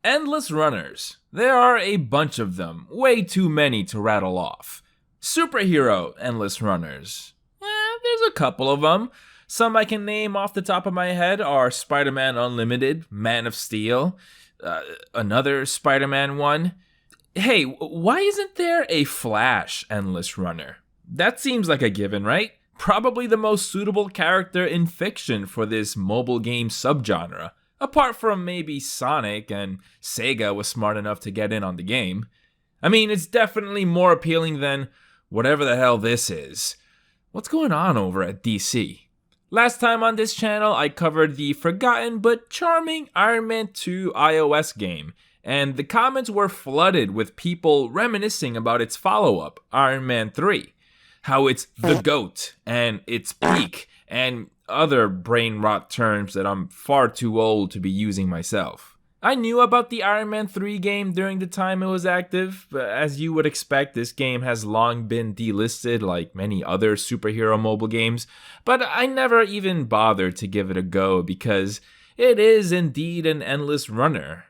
Endless runners. There are a bunch of them, way too many to rattle off. Superhero endless runners. There's a couple of them. Some I can name off the top of my head are Spider-Man Unlimited, Man of Steel, another Spider-Man one. Hey, why isn't there a Flash endless runner? That seems like a given, right? Probably the most suitable character in fiction for this mobile game subgenre. Apart from maybe Sonic, and Sega was smart enough to get in on the game. I mean, it's definitely more appealing than whatever the hell this is. What's going on over at DC? Last time on this channel, I covered the forgotten but charming Iron Man 2 iOS game, and the comments were flooded with people reminiscing about its follow-up, Iron Man 3. How it's the GOAT, and its peak, and other brain rot terms that I'm far too old to be using myself. I knew about the Iron Man 3 game during the time it was active, but as you would expect, this game has long been delisted like many other superhero mobile games, but I never even bothered to give it a go because it is indeed an endless runner.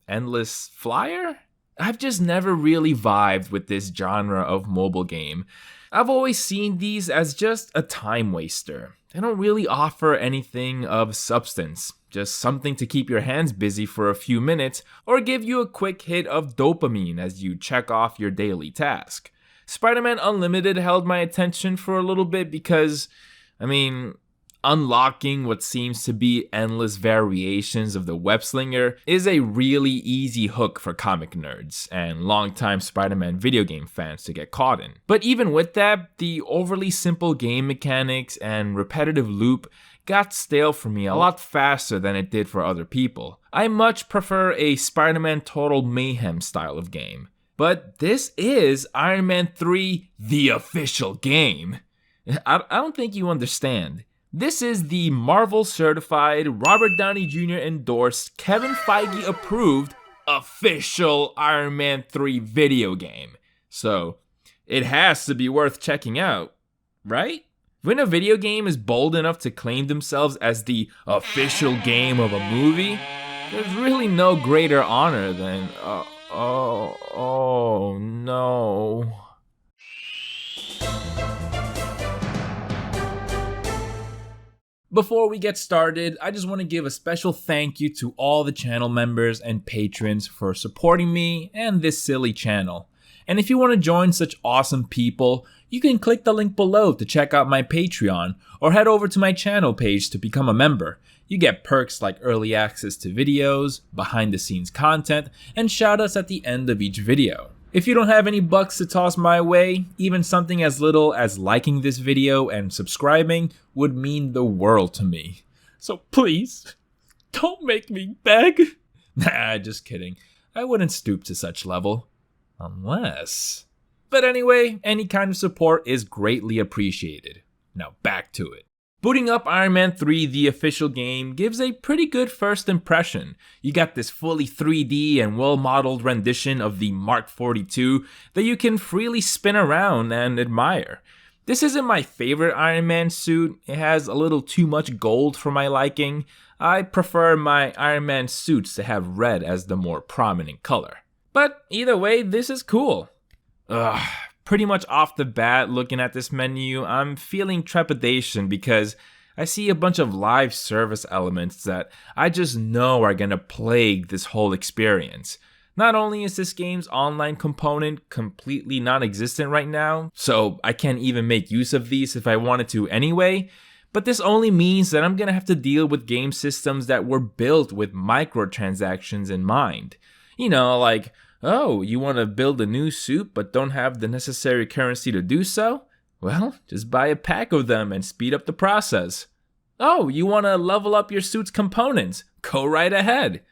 Endless flyer? I've just never really vibed with this genre of mobile game. I've always seen these as just a time waster. They don't really offer anything of substance, just something to keep your hands busy for a few minutes or give you a quick hit of dopamine as you check off your daily task. Spider-Man Unlimited held my attention for a little bit because, unlocking what seems to be endless variations of the web slinger is a really easy hook for comic nerds and longtime Spider-Man video game fans to get caught in. But even with that, the overly simple game mechanics and repetitive loop got stale for me a lot faster than it did for other people. I much prefer a Spider-Man Total Mayhem style of game. But this is Iron Man 3, the official game. I don't think you understand. This is the Marvel certified, Robert Downey Jr. endorsed, Kevin Feige approved, official Iron Man 3 video game. So, it has to be worth checking out, right? When a video game is bold enough to claim themselves as the official game of a movie, there's really no greater honor than, oh no. Before we get started, I just want to give a special thank you to all the channel members and patrons for supporting me and this silly channel. And if you want to join such awesome people, you can click the link below to check out my Patreon or head over to my channel page to become a member. You get perks like early access to videos, behind the scenes content, and shoutouts at the end of each video. If you don't have any bucks to toss my way, even something as little as liking this video and subscribing would mean the world to me. So please, don't make me beg. Nah, just kidding. I wouldn't stoop to such level. Unless... But anyway, any kind of support is greatly appreciated. Now back to it. Booting up Iron Man 3, the official game, gives a pretty good first impression. You got this fully 3D and well-modeled rendition of the Mark 42 that you can freely spin around and admire. This isn't my favorite Iron Man suit. It has a little too much gold for my liking. I prefer my Iron Man suits to have red as the more prominent color. But either way, this is cool. Pretty much off the bat, looking at this menu, I'm feeling trepidation because I see a bunch of live service elements that I just know are gonna plague this whole experience. Not only is this game's online component completely non-existent right now, so I can't even make use of these if I wanted to anyway, but this only means that I'm gonna have to deal with game systems that were built with microtransactions in mind. You know, like, oh, you want to build a new suit but don't have the necessary currency to do so? Well, just buy a pack of them and speed up the process. Oh, you want to level up your suit's components? Go right ahead.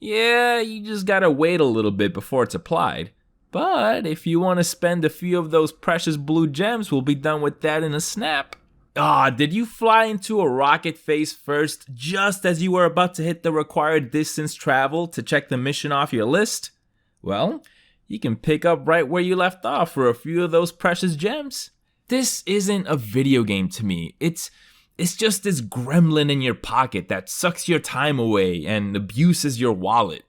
Yeah, you just gotta wait a little bit before it's applied. But if you want to spend a few of those precious blue gems, we'll be done with that in a snap. Did you fly into a rocket face first just as you were about to hit the required distance travel to check the mission off your list? Well, you can pick up right where you left off for a few of those precious gems. This isn't a video game to me. It's It's just this gremlin in your pocket that sucks your time away and abuses your wallet.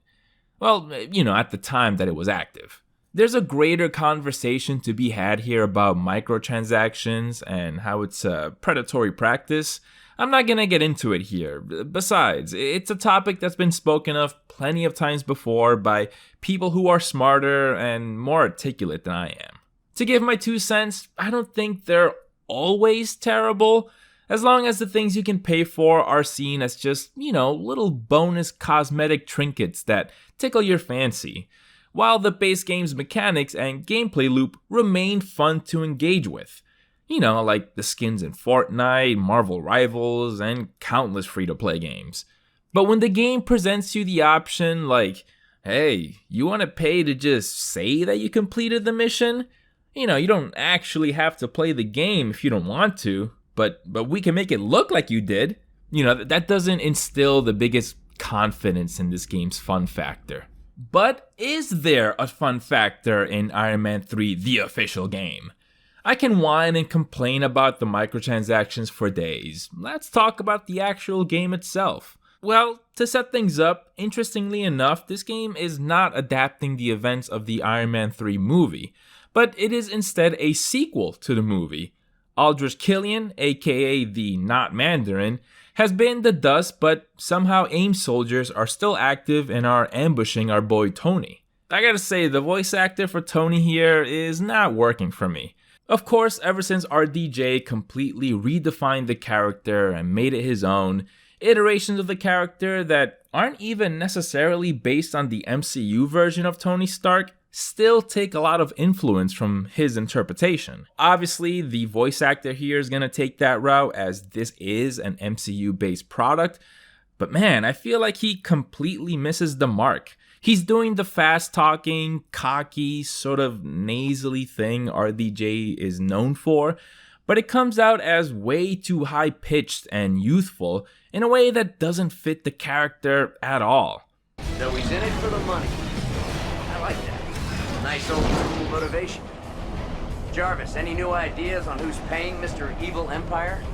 Well, at the time that it was active. There's a greater conversation to be had here about microtransactions and how it's a predatory practice. I'm not gonna get into it here. Besides, it's a topic that's been spoken of plenty of times before by people who are smarter and more articulate than I am. To give my 2 cents, I don't think they're always terrible, as long as the things you can pay for are seen as just, little bonus cosmetic trinkets that tickle your fancy, while the base game's mechanics and gameplay loop remain fun to engage with. Like the skins in Fortnite, Marvel Rivals, and countless free-to-play games. But when the game presents you the option like, hey, you want to pay to just say that you completed the mission? You don't actually have to play the game if you don't want to, but we can make it look like you did. That doesn't instill the biggest confidence in this game's fun factor. But is there a fun factor in Iron Man 3, the official game? I can whine and complain about the microtransactions for days. Let's talk about the actual game itself. Well, to set things up, interestingly enough, this game is not adapting the events of the Iron Man 3 movie, but it is instead a sequel to the movie. Aldrich Killian, aka the Not Mandarin, has been the dust, but somehow AIM soldiers are still active and are ambushing our boy Tony. I gotta say, the voice actor for Tony here is not working for me. Of course, ever since RDJ completely redefined the character and made it his own, iterations of the character that aren't even necessarily based on the MCU version of Tony Stark still take a lot of influence from his interpretation. Obviously, the voice actor here is gonna take that route as this is an MCU-based product, but man, I feel like he completely misses the mark. He's doing the fast-talking, cocky, sort of nasally thing RDJ is known for, but it comes out as way too high-pitched and youthful in a way that doesn't fit the character at all. So he's in it for the money. I like that. Nice old school motivation. Jarvis, any new ideas on who's paying Mr. Evil Empire?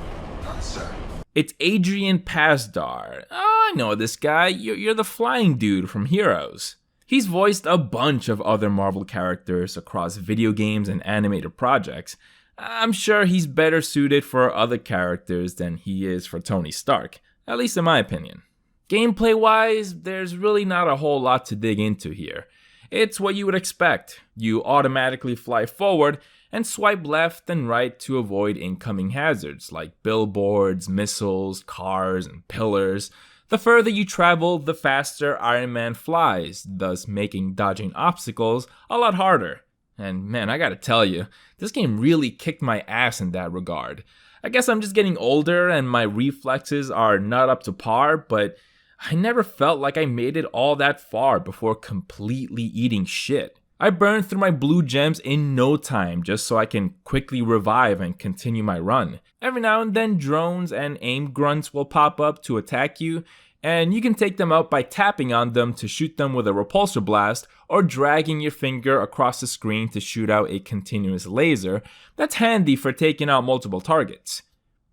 None, sir. It's Adrian Pasdar. Oh, I know this guy. You're the flying dude from Heroes. He's voiced a bunch of other Marvel characters across video games and animated projects. I'm sure he's better suited for other characters than he is for Tony Stark, at least in my opinion. Gameplay-wise, there's really not a whole lot to dig into here. It's what you would expect. You automatically fly forward and swipe left and right to avoid incoming hazards like billboards, missiles, cars, and pillars. The further you travel, the faster Iron Man flies, thus making dodging obstacles a lot harder. And man, I gotta tell you, this game really kicked my ass in that regard. I guess I'm just getting older and my reflexes are not up to par, but I never felt like I made it all that far before completely eating shit. I burned through my blue gems in no time just so I can quickly revive and continue my run. Every now and then drones and aim grunts will pop up to attack you, and you can take them out by tapping on them to shoot them with a repulsor blast or dragging your finger across the screen to shoot out a continuous laser that's handy for taking out multiple targets.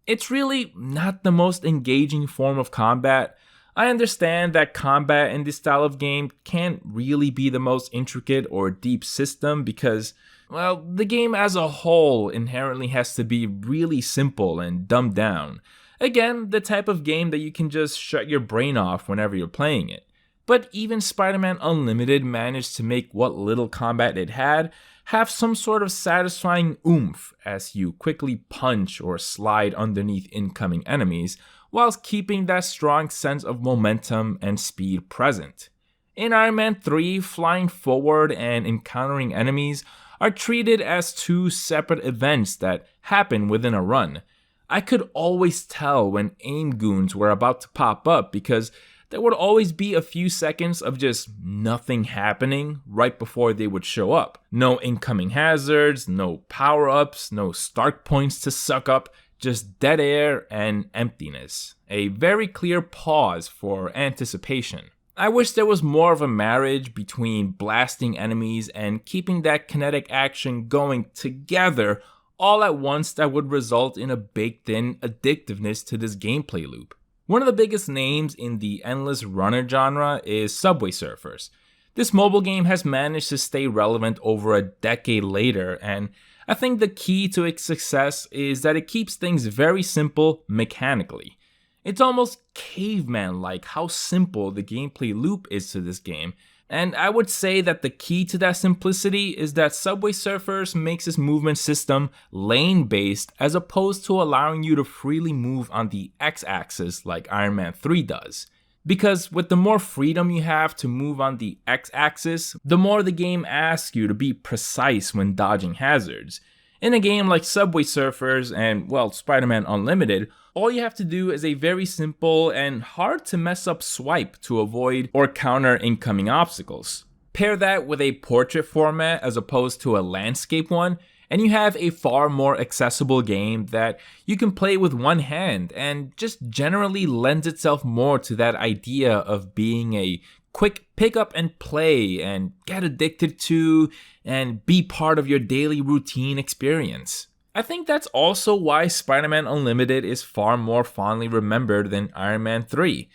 It's really not the most engaging form of combat. I understand that combat in this style of game can't really be the most intricate or deep system because, well, the game as a whole inherently has to be really simple and dumbed down. Again, the type of game that you can just shut your brain off whenever you're playing it. But even Spider-Man Unlimited managed to make what little combat it had have some sort of satisfying oomph as you quickly punch or slide underneath incoming enemies, whilst keeping that strong sense of momentum and speed present. In Iron Man 3, flying forward and encountering enemies are treated as two separate events that happen within a run. I could always tell when aim goons were about to pop up because there would always be a few seconds of just nothing happening right before they would show up. No incoming hazards, no power-ups, no Stark points to suck up, just dead air and emptiness. A very clear pause for anticipation. I wish there was more of a marriage between blasting enemies and keeping that kinetic action going together all at once that would result in a baked-in addictiveness to this gameplay loop. One of the biggest names in the endless runner genre is Subway Surfers. This mobile game has managed to stay relevant over a decade later, and I think the key to its success is that it keeps things very simple mechanically. It's almost caveman-like how simple the gameplay loop is to this game, and I would say that the key to that simplicity is that Subway Surfers makes its movement system lane-based as opposed to allowing you to freely move on the x-axis like Iron Man 3 does. Because with the more freedom you have to move on the x-axis, the more the game asks you to be precise when dodging hazards. In a game like Subway Surfers and, well, Spider-Man Unlimited, all you have to do is a very simple and hard to mess up swipe to avoid or counter incoming obstacles. Pair that with a portrait format as opposed to a landscape one, and you have a far more accessible game that you can play with one hand and just generally lends itself more to that idea of being a quick pick up and play and get addicted to and be part of your daily routine experience. I think that's also why Spider-Man Unlimited is far more fondly remembered than Iron Man 3.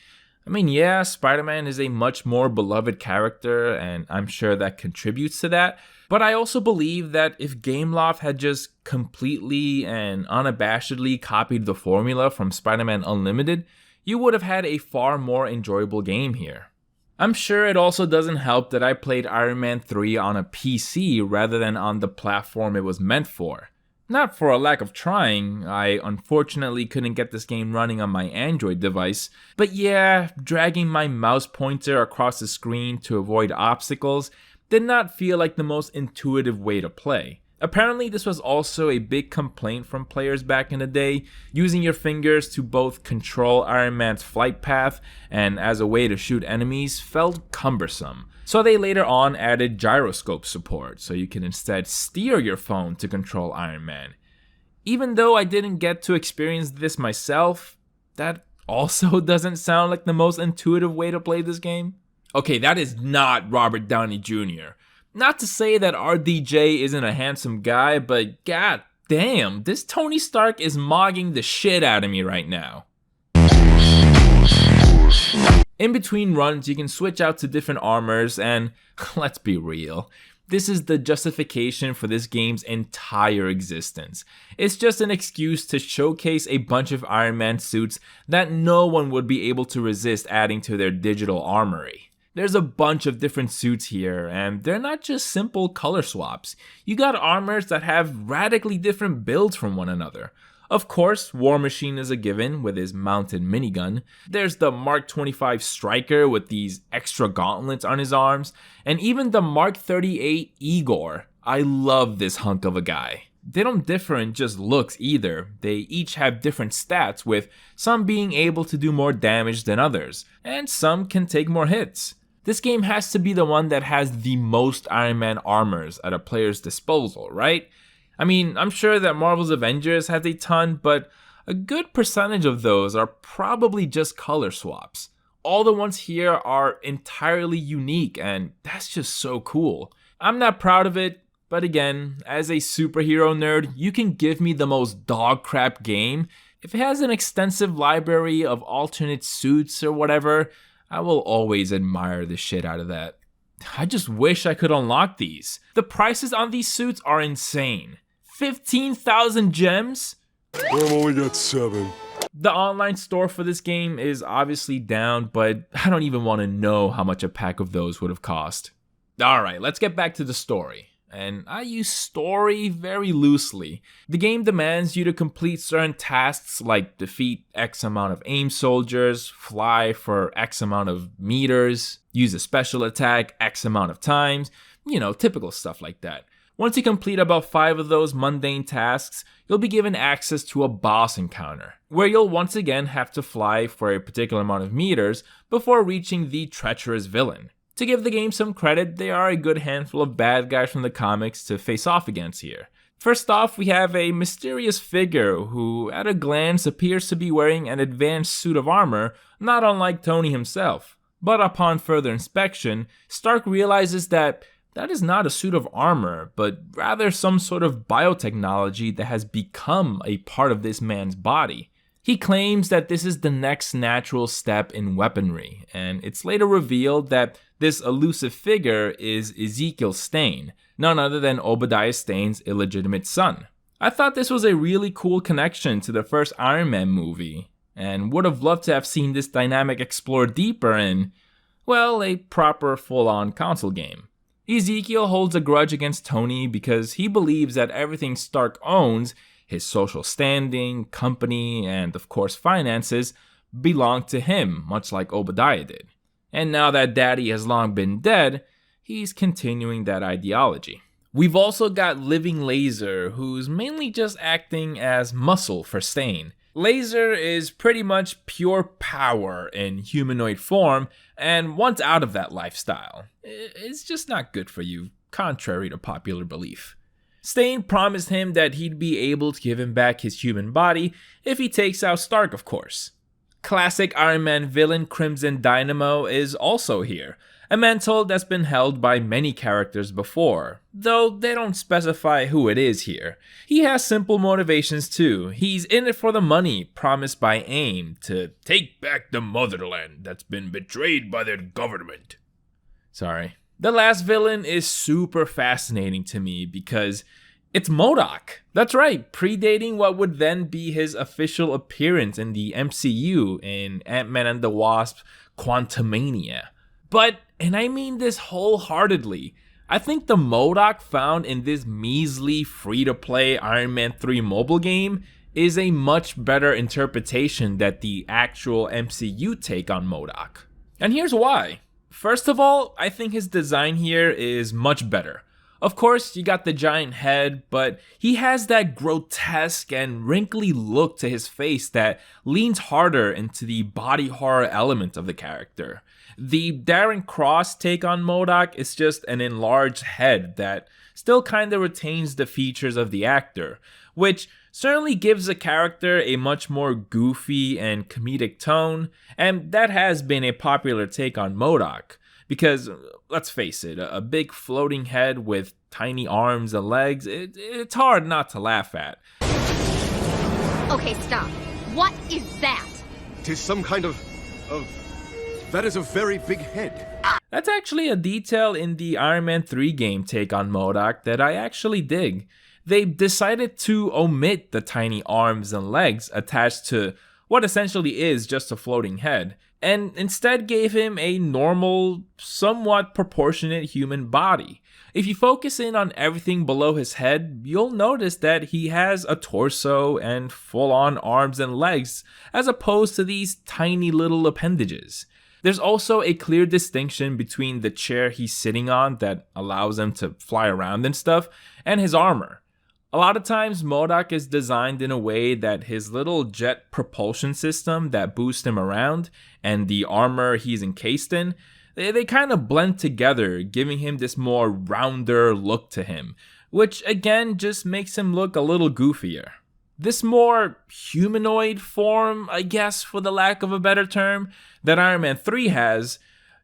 I mean, yeah, Spider-Man is a much more beloved character, and I'm sure that contributes to that, but I also believe that if Gameloft had just completely and unabashedly copied the formula from Spider-Man Unlimited, you would have had a far more enjoyable game here. I'm sure it also doesn't help that I played Iron Man 3 on a PC rather than on the platform it was meant for. Not for a lack of trying, I unfortunately couldn't get this game running on my Android device, but yeah, dragging my mouse pointer across the screen to avoid obstacles did not feel like the most intuitive way to play. Apparently this was also a big complaint from players back in the day, using your fingers to both control Iron Man's flight path and as a way to shoot enemies felt cumbersome. So they later on added gyroscope support, so you can instead steer your phone to control Iron Man. Even though I didn't get to experience this myself, that also doesn't sound like the most intuitive way to play this game. Okay, that is not Robert Downey Jr. Not to say that RDJ isn't a handsome guy, but god damn, this Tony Stark is mogging the shit out of me right now. In between runs, you can switch out to different armors, and let's be real, this is the justification for this game's entire existence. It's just an excuse to showcase a bunch of Iron Man suits that no one would be able to resist adding to their digital armory. There's a bunch of different suits here, and they're not just simple color swaps. You got armors that have radically different builds from one another. Of course, War Machine is a given with his mounted minigun. There's the Mark 25 Striker with these extra gauntlets on his arms, and even the Mark 38 Igor. I love this hunk of a guy. They don't differ in just looks either. They each have different stats, with some being able to do more damage than others, and some can take more hits. This game has to be the one that has the most Iron Man armors at a player's disposal, right? I mean, I'm sure that Marvel's Avengers has a ton, but a good percentage of those are probably just color swaps. All the ones here are entirely unique, and that's just so cool. I'm not proud of it, but again, as a superhero nerd, you can give me the most dog crap game. If it has an extensive library of alternate suits or whatever, I will always admire the shit out of that. I just wish I could unlock these. The prices on these suits are insane. 15,000 gems? I've only got 7. The online store for this game is obviously down, but I don't even want to know how much a pack of those would have cost. Alright, let's get back to the story. And I use story very loosely. The game demands you to complete certain tasks like defeat X amount of AIM soldiers, fly for X amount of meters, use a special attack X amount of times, typical stuff like that. Once you complete about 5 of those mundane tasks, you'll be given access to a boss encounter, where you'll once again have to fly for a particular amount of meters before reaching the treacherous villain. To give the game some credit, there are a good handful of bad guys from the comics to face off against here. First off, we have a mysterious figure who, at a glance, appears to be wearing an advanced suit of armor, not unlike Tony himself. But upon further inspection, Stark realizes that that is not a suit of armor, but rather some sort of biotechnology that has become a part of this man's body. He claims that this is the next natural step in weaponry, and it's later revealed that this elusive figure is Ezekiel Stane, none other than Obadiah Stane's illegitimate son. I thought this was a really cool connection to the first Iron Man movie, and would have loved to have seen this dynamic explored deeper in, well, a proper full-on console game. Ezekiel holds a grudge against Tony because he believes that everything Stark owns, his social standing, company, and of course finances, belong to him, much like Obadiah did. And now that Daddy has long been dead, he's continuing that ideology. We've also got Living Laser, who's mainly just acting as muscle for Stane. Laser is pretty much pure power in humanoid form, and once out of that lifestyle, it's just not good for you, contrary to popular belief. Stane promised him that he'd be able to give him back his human body if he takes out Stark, of course. Classic Iron Man villain Crimson Dynamo is also here, a mantle that's been held by many characters before, though they don't specify who it is here. He has simple motivations too. He's in it for the money promised by AIM to take back the motherland that's been betrayed by their government. Sorry. The last villain is super fascinating to me because it's MODOK. That's right, predating what would then be his official appearance in the MCU in Ant-Man and the Wasp: Quantumania. But, and I mean this wholeheartedly, I think the MODOK found in this measly free-to-play Iron Man 3 mobile game is a much better interpretation than the actual MCU take on MODOK. And here's why. First of all, I think his design here is much better. Of course, you got the giant head, but he has that grotesque and wrinkly look to his face that leans harder into the body horror element of the character. The Darren Cross take on MODOK is just an enlarged head that still kinda retains the features of the actor, which certainly gives the character a much more goofy and comedic tone, and that has been a popular take on MODOK. Because, let's face it, a big floating head with tiny arms and legs, it's hard not to laugh at. Okay, stop. What is that? 'Tis some kind of... That is a very big head. That's actually a detail in the Iron Man 3 game take on MODOK that I actually dig. They decided to omit the tiny arms and legs attached to what essentially is just a floating head, and instead gave him a normal, somewhat proportionate human body. If you focus in on everything below his head, you'll notice that he has a torso and full-on arms and legs, as opposed to these tiny little appendages. There's also a clear distinction between the chair he's sitting on that allows him to fly around and stuff, and his armor. A lot of times, MODOK is designed in a way that his little jet propulsion system that boosts him around and the armor he's encased in, they kind of blend together, giving him this more rounder look to him, which again just makes him look a little goofier. This more humanoid form, I guess for the lack of a better term, that Iron Man 3 has,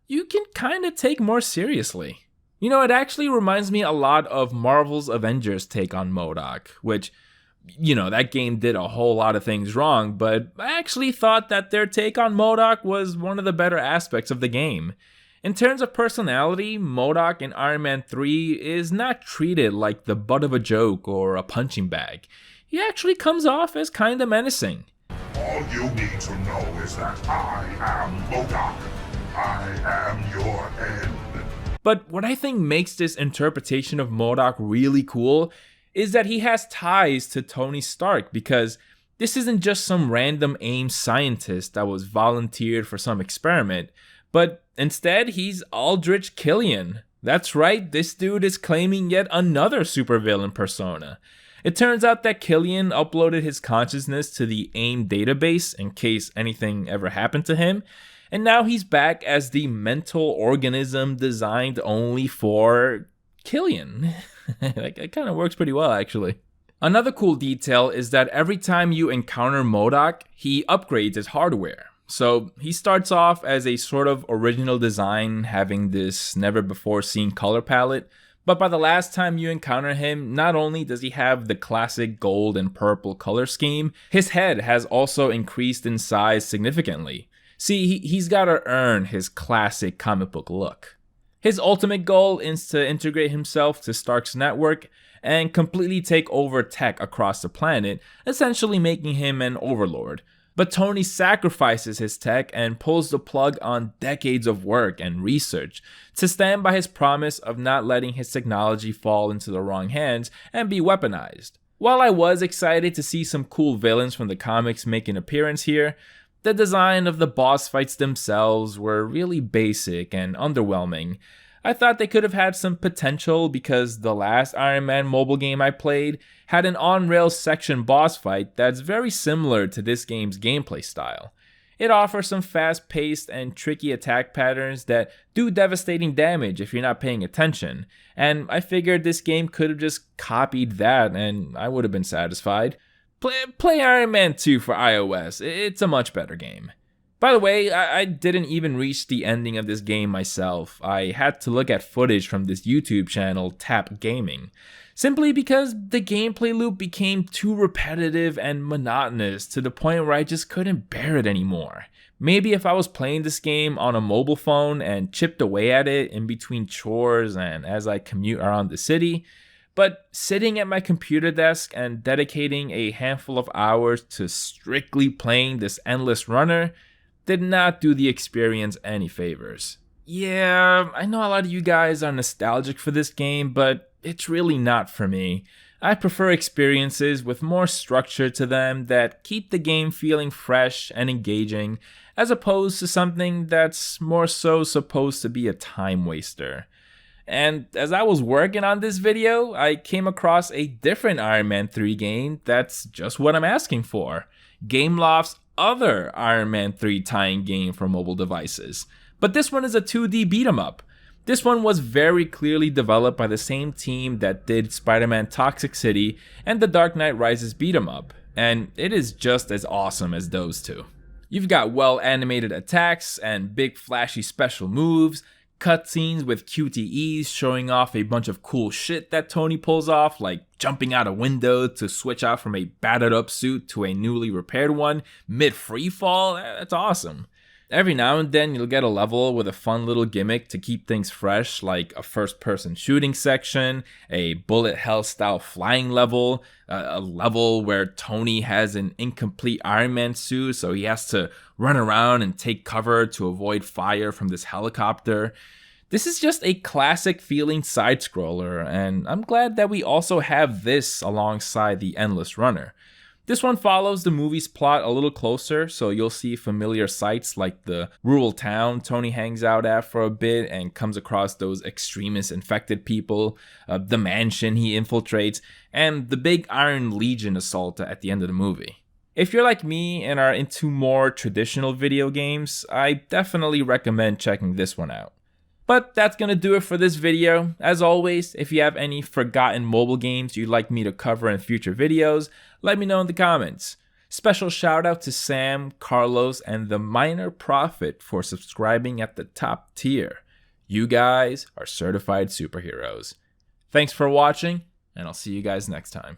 you can kind of take more seriously. You know, it actually reminds me a lot of Marvel's Avengers take on MODOK, which, you know, that game did a whole lot of things wrong, but I actually thought that their take on MODOK was one of the better aspects of the game. In terms of personality, MODOK in Iron Man 3 is not treated like the butt of a joke or a punching bag. He actually comes off as kinda menacing. All you need to know is that I am MODOK. I am your end. But what I think makes this interpretation of MODOK really cool is that he has ties to Tony Stark, because this isn't just some random AIM scientist that was volunteered for some experiment, but instead he's Aldrich Killian. That's right, this dude is claiming yet another supervillain persona. It turns out that Killian uploaded his consciousness to the AIM database in case anything ever happened to him, and now he's back as the mental organism designed only for Killian. It kind of works pretty well, actually. Another cool detail is that every time you encounter MODOK, he upgrades his hardware. So he starts off as a sort of original design, having this never before seen color palette, but by the last time you encounter him, not only does he have the classic gold and purple color scheme, his head has also increased in size significantly. See, he's gotta earn his classic comic book look. His ultimate goal is to integrate himself to Stark's network and completely take over tech across the planet, essentially making him an overlord. But Tony sacrifices his tech and pulls the plug on decades of work and research to stand by his promise of not letting his technology fall into the wrong hands and be weaponized. While I was excited to see some cool villains from the comics make an appearance here, the design of the boss fights themselves were really basic and underwhelming. I thought they could have had some potential because the last Iron Man mobile game I played had an on-rails section boss fight that's very similar to this game's gameplay style. It offers some fast-paced and tricky attack patterns that do devastating damage if you're not paying attention, and I figured this game could have just copied that and I would have been satisfied. Play Iron Man 2 for iOS, it's a much better game. By the way, I didn't even reach the ending of this game myself. I had to look at footage from this YouTube channel, Tap Gaming, simply because the gameplay loop became too repetitive and monotonous to the point where I just couldn't bear it anymore. Maybe if I was playing this game on a mobile phone and chipped away at it in between chores and as I commute around the city, but sitting at my computer desk and dedicating a handful of hours to strictly playing this endless runner did not do the experience any favors. Yeah, I know a lot of you guys are nostalgic for this game, but it's really not for me. I prefer experiences with more structure to them that keep the game feeling fresh and engaging, as opposed to something that's more so supposed to be a time waster. And as I was working on this video, I came across a different Iron Man 3 game that's just what I'm asking for. Gameloft's other Iron Man 3 tie-in game for mobile devices. But this one is a 2D beat-em-up. This one was very clearly developed by the same team that did Spider-Man Toxic City and The Dark Knight Rises beat-em-up, and it is just as awesome as those two. You've got well-animated attacks and big flashy special moves, cutscenes with QTEs showing off a bunch of cool shit that Tony pulls off, like jumping out a window to switch out from a battered up suit to a newly repaired one mid free fall. That's awesome. Every now and then you'll get a level with a fun little gimmick to keep things fresh, like a first person shooting section, a bullet hell style flying level, a level where Tony has an incomplete Iron Man suit, so he has to run around and take cover to avoid fire from this helicopter. This is just a classic feeling side scroller, and I'm glad that we also have this alongside the Endless Runner. This one follows the movie's plot a little closer, so you'll see familiar sights like the rural town Tony hangs out at for a bit and comes across those extremist infected people, the mansion he infiltrates, and the big Iron Legion assault at the end of the movie. If you're like me and are into more traditional video games, I definitely recommend checking this one out. But that's gonna do it for this video. As always, if you have any forgotten mobile games you'd like me to cover in future videos, let me know in the comments. Special shout out to Sam, Carlos, and the Minor Prophet for subscribing at the top tier. You guys are certified superheroes. Thanks for watching, and I'll see you guys next time.